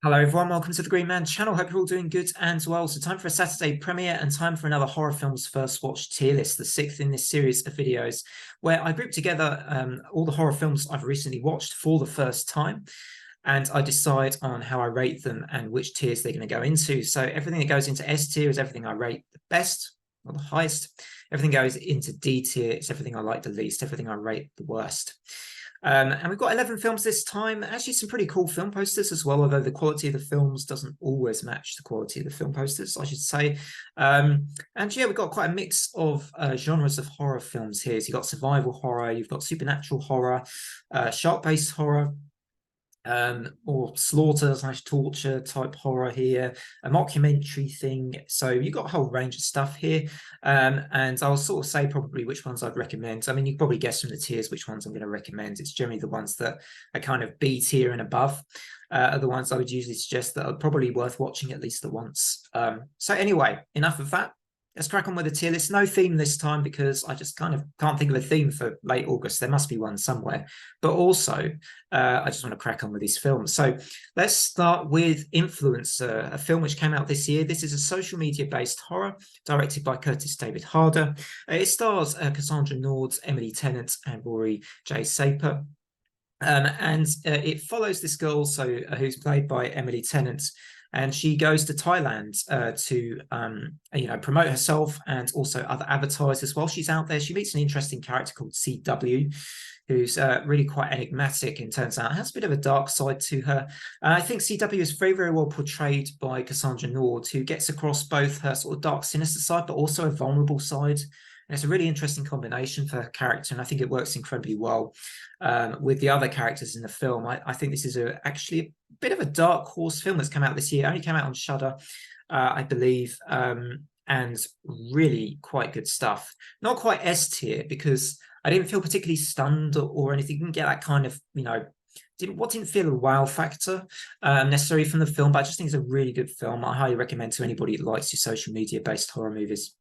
Hello everyone, welcome to the Green Man channel. Hope you're all doing good and well. So time for a Saturday premiere and time for another horror films first watch tier list, the sixth in this series of videos where I group together all the horror films I've recently watched for the first time, and I decide on how I rate them and which tiers they're going to go into. So everything that goes into S tier is everything I rate the best or the highest. Everything goes into D tier, it's everything I like the least, everything I rate the worst. And we've got 11 films this time. Actually, some pretty cool film posters as well, although the quality of the films doesn't always match the quality of the film posters, I should say. And yeah, we've got quite a mix of genres of horror films here. So you've got survival horror, you've got supernatural horror, shark-based horror, or slaughter/torture type horror here, a mockumentary thing. So you've got a whole range of stuff here. And I'll sort of say probably which ones I'd recommend. I mean, you can probably guess from the tiers which ones I'm going to recommend. It's generally the ones that are kind of B tier and above. Are the ones I would usually suggest that are probably worth watching at least the once. So anyway, enough of that. Let's crack on with the tier list. No theme this time because I just kind of can't think of a theme for late August. There must be one somewhere. But also, I just want to crack on with these films. So let's start with Influencer, a film which came out this year. This is a social media-based horror directed by Curtis David Harder. It stars Cassandra Nord, Emily Tennant, and Rory J. Saper. And it follows this girl, who's played by Emily Tennant, and she goes to Thailand to promote herself and also other advertisers. While she's out there, she meets an interesting character called CW, who's really quite enigmatic and turns out has a bit of a dark side to her. I think CW is very, very well portrayed by Cassandra Nord, who gets across both her sort of dark, sinister side, but also a vulnerable side. And it's a really interesting combination for her character, and I think it works incredibly well with the other characters in the film. I think this is actually a bit of a dark horse film that's come out this year. It only came out on Shudder, I believe, and really quite good stuff. Not quite S tier because I didn't feel particularly stunned or anything. Didn't get that kind of, didn't feel a wow factor necessarily from the film, but I just think it's a really good film. I highly recommend to anybody that likes your social media based horror movies.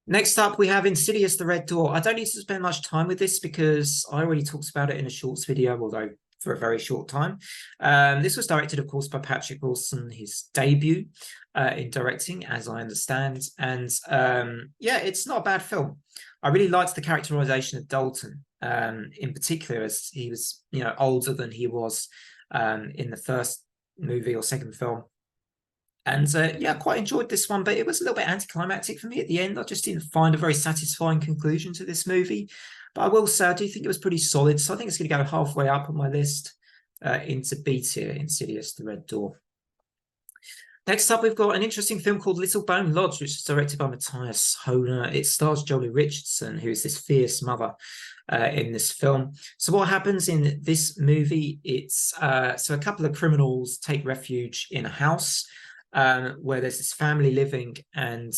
Next up, we have Insidious: The Red Door. I don't need to spend much time with this because I already talked about it in a shorts video, although for a very short time. This was directed, of course, by Patrick Wilson, his debut in directing, as I understand. And yeah, it's not a bad film. I really liked the characterization of Dalton, in particular, as he was, older than he was in the first movie or second film. And yeah, quite enjoyed this one, but it was a little bit anticlimactic for me at the end. I just didn't find a very satisfying conclusion to this movie. But I will say, I do think it was pretty solid. So I think it's going to go halfway up on my list into B tier, Insidious: The Red Door. Next up, we've got an interesting film called Little Bone Lodge, which is directed by Matthias Hohner. It stars Jolie Richardson, who is this fierce mother in this film. So what happens in this movie, it's so a couple of criminals take refuge in a house where there's this family living, and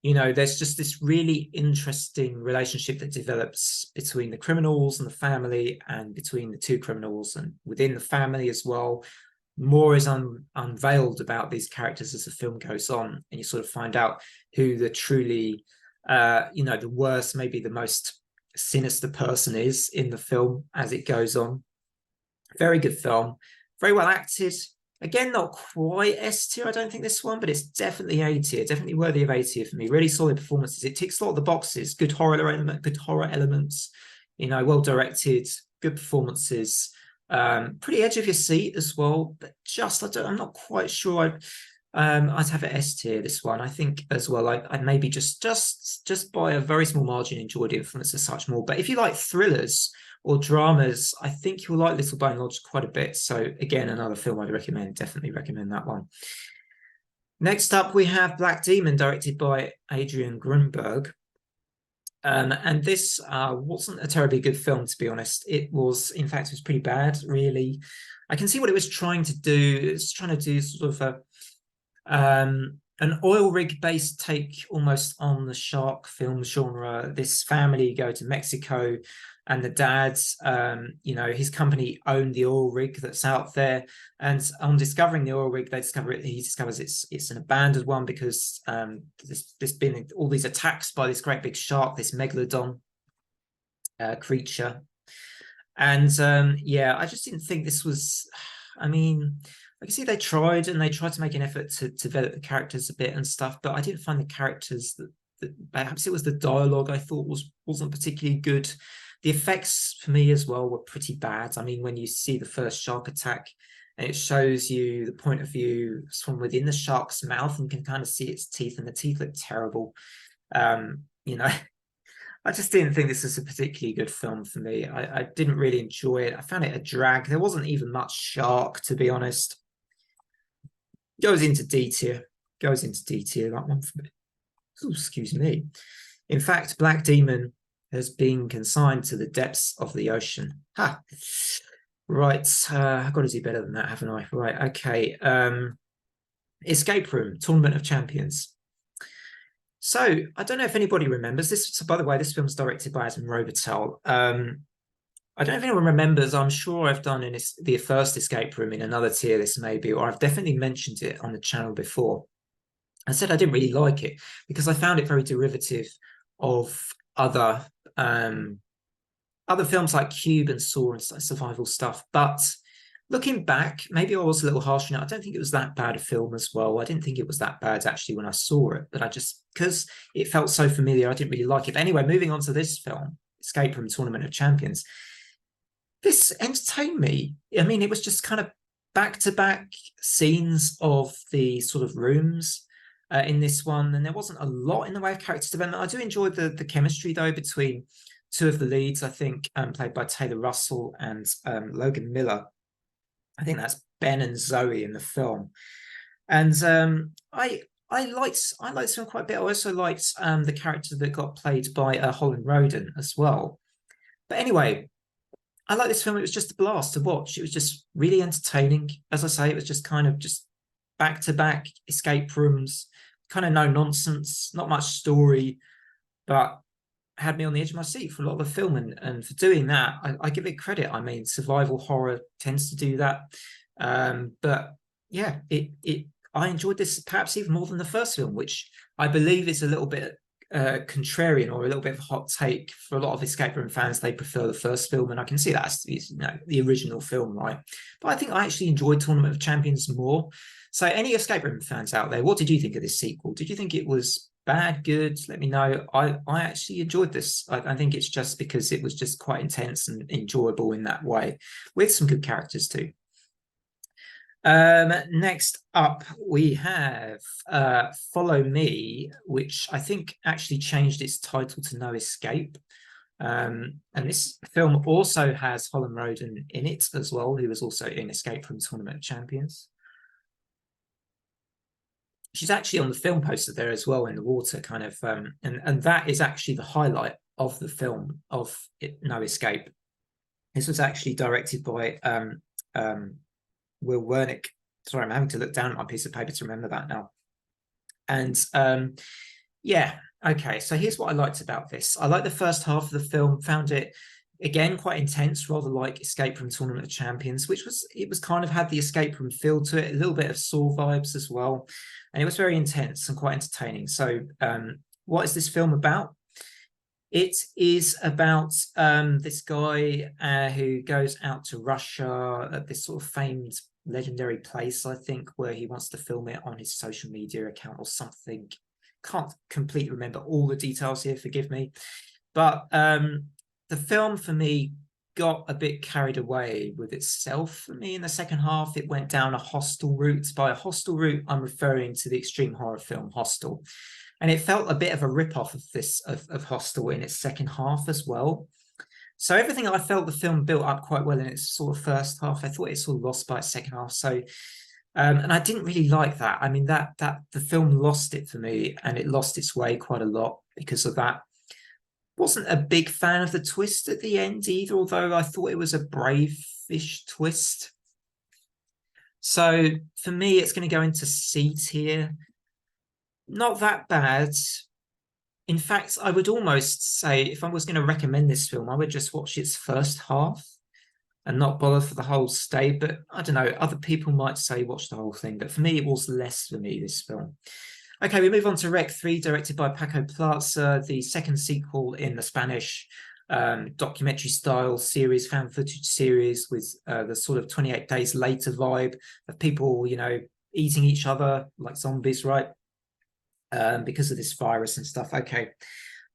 there's just this really interesting relationship that develops between the criminals and the family, and between the two criminals and within the family as well. More is unveiled about these characters as the film goes on, and you sort of find out who the truly, the worst, maybe the most sinister person is in the film as it goes on. Very good film, very well acted. Again, not quite S tier, I don't think, this one, but it's definitely A tier, definitely worthy of A tier for me. Really solid performances. It ticks a lot of the boxes. Good horror elements, well directed, good performances. Pretty edge of your seat as well, but I'm not quite sure. I'd have it S tier, this one. I think as well, I'd maybe just by a very small margin enjoyed Influence as such more. But if you like thrillers or dramas, I think you'll like Little Bone Lodge quite a bit. So again, another film I'd recommend. Definitely recommend that one. Next up, we have Black Demon, directed by Adrian Grunberg. And this wasn't a terribly good film, to be honest. It was pretty bad, really. I can see what it was trying to do. It's trying to do sort of an oil rig based take almost on the shark film genre. This family go to Mexico, and the dad, his company owned the oil rig that's out there. And on discovering the oil rig, he discovers it's an abandoned one because there's been all these attacks by this great big shark, this megalodon creature. And yeah, I just didn't think this was. I mean, I can see they tried to make an effort to develop the characters a bit and stuff, but I didn't find the characters that perhaps it was the dialogue I thought wasn't particularly good. The effects for me as well were pretty bad. I mean, when you see the first shark attack and it shows you the point of view from within the shark's mouth and you can kind of see its teeth, and the teeth look terrible. You know, I just didn't think this was a particularly good film for me. I didn't really enjoy it. I found it a drag. There wasn't even much shark, to be honest. Goes into D tier. That one for me. Ooh, excuse me. In fact, Black Demon has been consigned to the depths of the ocean. Ha! Right. I've got to do better than that, haven't I? Right. Okay. Escape Room, Tournament of Champions. So I don't know if anybody remembers this. So, by the way, this film's directed by Adam Robitel. I don't know if anyone remembers. I'm sure I've done the first Escape Room in another tier list, maybe, or I've definitely mentioned it on the channel before. I said I didn't really like it because I found it very derivative of other films like Cube and Saw and survival stuff. But looking back, maybe I was a little harsh on it. I don't think it was that bad a film as well. I didn't think it was that bad actually when I saw it, but because it felt so familiar, I didn't really like it. But anyway, moving on to this film, Escape Room Tournament of Champions. This entertained me. I mean, it was just kind of back-to-back scenes of the sort of rooms in this one, and there wasn't a lot in the way of character development. I do enjoy the chemistry, though, between two of the leads, I think, played by Taylor Russell and Logan Miller. I think that's Ben and Zoe in the film. And I liked this one quite a bit. I also liked the character that got played by Holland Roden as well. But anyway, I like this film. It was just a blast to watch. It was just really entertaining. As I say, it was just kind of just back-to-back escape rooms, kind of no nonsense, not much story, but had me on the edge of my seat for a lot of the film. And for doing that, I give it credit. I mean, survival horror tends to do that. But yeah, I enjoyed this perhaps even more than the first film, which I believe is a little bit contrarian or a little bit of a hot take for a lot of escape room fans. They prefer the first film, and I can see that as the original film, right? But I think I actually enjoyed Tournament of Champions more. So any escape room fans out there, what did you think of this sequel? Did you think it was bad, good? Let me know. I actually enjoyed this. I think it's just because it was just quite intense and enjoyable in that way, with some good characters too. Next up, we have Follow Me, which I think actually changed its title to No Escape. And this film also has Holland Roden in it as well, who was also in Escape from Tournament of Champions. She's actually on the film poster there as well in the water, kind of, and that is actually the highlight of the film of No Escape. This was actually directed by Will Wernick. Sorry, I'm having to look down at my piece of paper to remember that now. And yeah, okay. So here's what I liked about this. I liked the first half of the film, found it again quite intense, rather like Escape from Tournament of Champions, which was kind of had the escape room feel to it, a little bit of Saw vibes as well. And it was very intense and quite entertaining. So what is this film about? It is about this guy who goes out to Russia at this sort of famed legendary place, I think, where he wants to film it on his social media account or something. Can't completely remember all the details here, forgive me. But the film for me got a bit carried away with itself for me in the second half. It went down a Hostel route. By a Hostel route, I'm referring to the extreme horror film Hostel. And it felt a bit of a rip-off of this of Hostel in its second half as well. So everything I felt the film built up quite well in its sort of first half, I thought it sort of lost by its second half. So and I didn't really like that. I mean, that the film lost it for me, and it lost its way quite a lot because of that. Wasn't a big fan of the twist at the end either, although I thought it was a brave-ish twist. So for me, it's going to go into C tier. Not that bad. In fact, I would almost say if I was going to recommend this film, I would just watch its first half and not bother for the whole stay. But I don't know, other people might say watch the whole thing. But for me, it was less for me, this film. Okay, we move on to Rec 3, directed by Paco Plaza, the second sequel in the Spanish documentary style series, found footage series with the sort of 28 Days Later vibe of people, you know, eating each other like zombies, right? Because of this virus and stuff. Okay,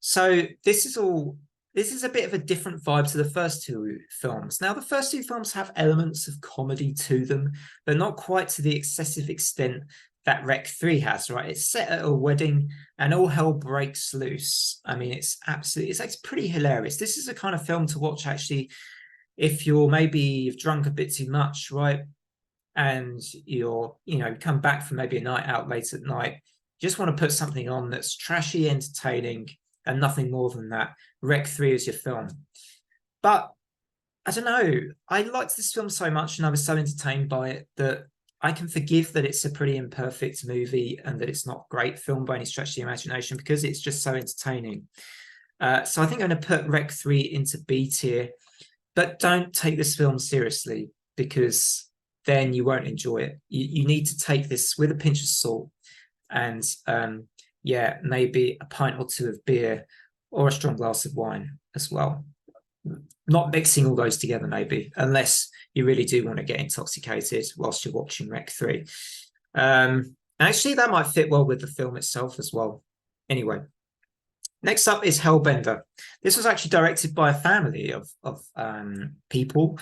so this is a bit of a different vibe to the first two films. Now, the first two films have elements of comedy to them, but not quite to the excessive extent that Rec 3 has, right? It's set at a wedding and all hell breaks loose. I mean, it's pretty hilarious. This is a kind of film to watch, actually, if you've drunk a bit too much, right? And come back from maybe a night out late at night, you just want to put something on that's trashy, entertaining, and nothing more than that. Rec 3 is your film. But I don't know. I liked this film so much and I was so entertained by it that I can forgive that it's a pretty imperfect movie and that it's not a great film by any stretch of the imagination because it's just so entertaining. So I think I'm going to put Rec 3 into B tier, but don't take this film seriously because then you won't enjoy it. You need to take this with a pinch of salt and maybe a pint or two of beer or a strong glass of wine as well. Not mixing all those together, maybe, unless you really do want to get intoxicated whilst you're watching Rec 3. Actually, that might fit well with the film itself as well. Anyway, next up is Hellbender. This was actually directed by a family of people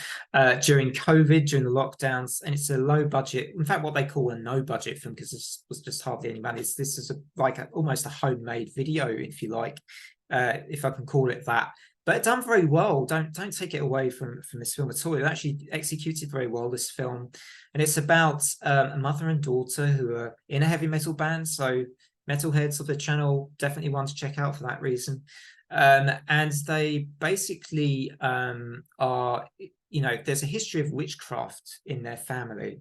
during COVID, during the lockdowns, and it's a low budget, in fact, what they call a no budget film, because this was just hardly any money. This is almost a homemade video, if you like, if I can call it that. But it's done very well. Don't take it away from this film at all. It actually executed very well, this film. And it's about a mother and daughter who are in a heavy metal band. So metalheads of the channel, definitely one to check out for that reason. And they basically are, there's a history of witchcraft in their family.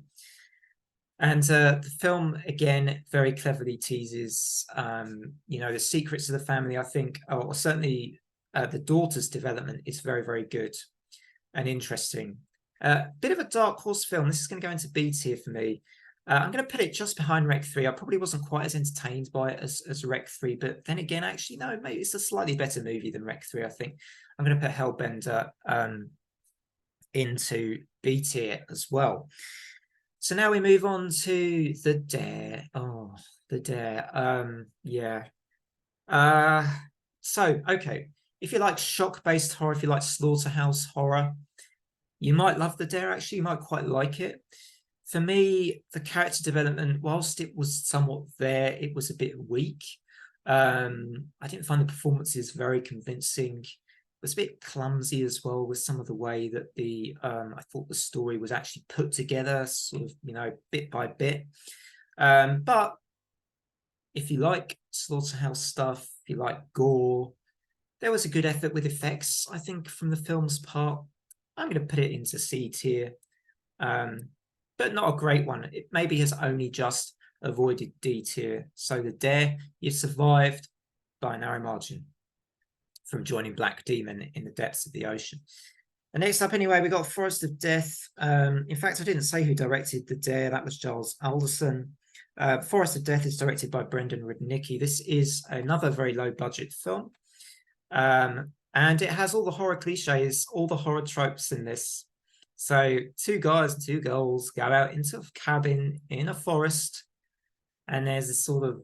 And the film, again, very cleverly teases, the secrets of the family, I think, or certainly the daughter's development is very, very good and interesting. Bit of a dark horse film. This is going to go into B tier for me. I'm going to put it just behind Rec 3. I probably wasn't quite as entertained by it as Rec 3, but then again, actually, no, maybe it's a slightly better movie than Rec 3, I think. I'm going to put Hellbender into B tier as well. So now we move on to The Dare. Oh, The Dare. So, okay. If you like shock-based horror, if you like slaughterhouse horror, you might love The Dare, actually. You might quite like it. For me, the character development, whilst it was somewhat there, it was a bit weak. I didn't find the performances very convincing. It was a bit clumsy as well with some of the way that I thought the story was actually put together, sort of, bit by bit. But if you like slaughterhouse stuff, if you like gore, there was a good effort with effects, I think, from the film's part. I'm going to put it into C tier, but not a great one. It maybe has only just avoided D tier. So The Dare, you survived by a narrow margin from joining Black Demon in the depths of the ocean. And next up, anyway, we got Forest of Death. In fact, I didn't say who directed The Dare. That was Giles Alderson. Forest of Death is directed by Brendan Rudnicki. This is another very low-budget film. And it has all the horror cliches, all the horror tropes in this. So 2 guys and 2 girls go out into a cabin in a forest, and there's this sort of,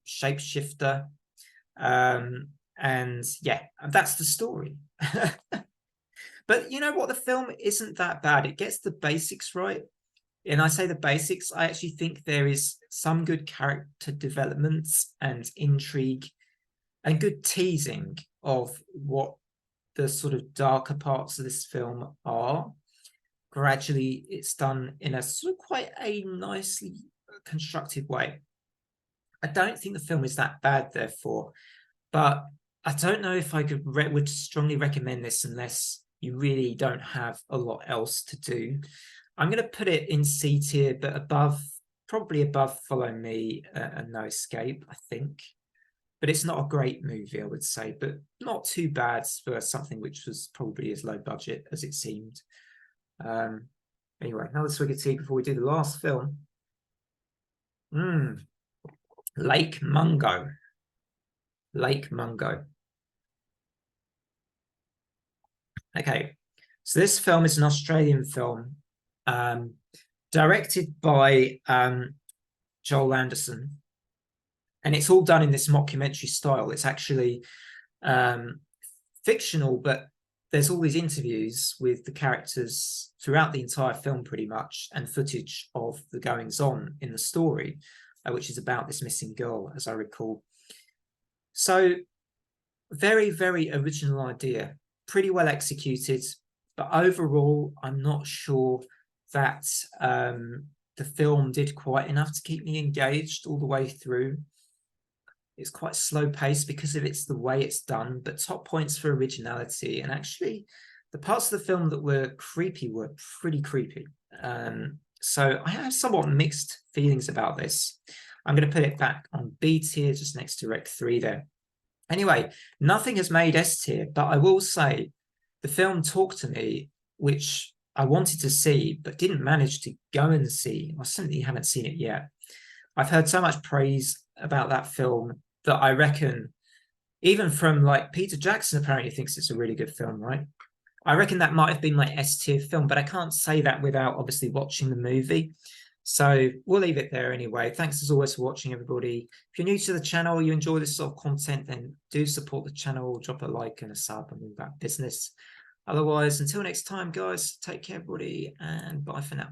shapeshifter. And yeah, that's the story. But you know what? The film isn't that bad. It gets the basics right. And I say the basics, I actually think there is some good character development and intrigue and good teasing of what the sort of darker parts of this film are. Gradually, it's done in a sort of quite a nicely constructed way. I don't think the film is that bad, therefore, but I don't know if I would strongly recommend this unless you really don't have a lot else to do. I'm going to put it in C tier, but probably above Follow Me and No Escape, I think. But it's not a great movie, I would say, but not too bad for something which was probably as low budget as it seemed. Anyway, another swig of tea before we do the last film. Lake Mungo. Lake Mungo. Okay, so this film is an Australian film, directed by Joel Anderson, and it's all done in this mockumentary style. It's actually fictional, but there's all these interviews with the characters throughout the entire film, pretty much, and footage of the goings on in the story, which is about this missing girl, as I recall. So, very, very original idea, pretty well executed, but overall, I'm not sure that the film did quite enough to keep me engaged all the way through. It's quite slow paced because of it's the way it's done, but top points for originality. And actually, the parts of the film that were creepy were pretty creepy. So I have somewhat mixed feelings about this. I'm going to put it back on B tier, just next to Rec 3 there. Anyway, nothing has made S tier, but I will say the film talked to me, which I wanted to see, but didn't manage to go and see. I certainly haven't seen it yet. I've heard so much praise about that film that I reckon, even from like Peter Jackson apparently thinks it's a really good film, right? I reckon that might have been my S tier film, but I can't say that without obviously watching the movie. So we'll leave it there anyway. Thanks as always for watching, everybody. If you're new to the channel, you enjoy this sort of content, then do support the channel, drop a like and a sub and all that business. Otherwise, until next time, guys, take care, everybody, and bye for now.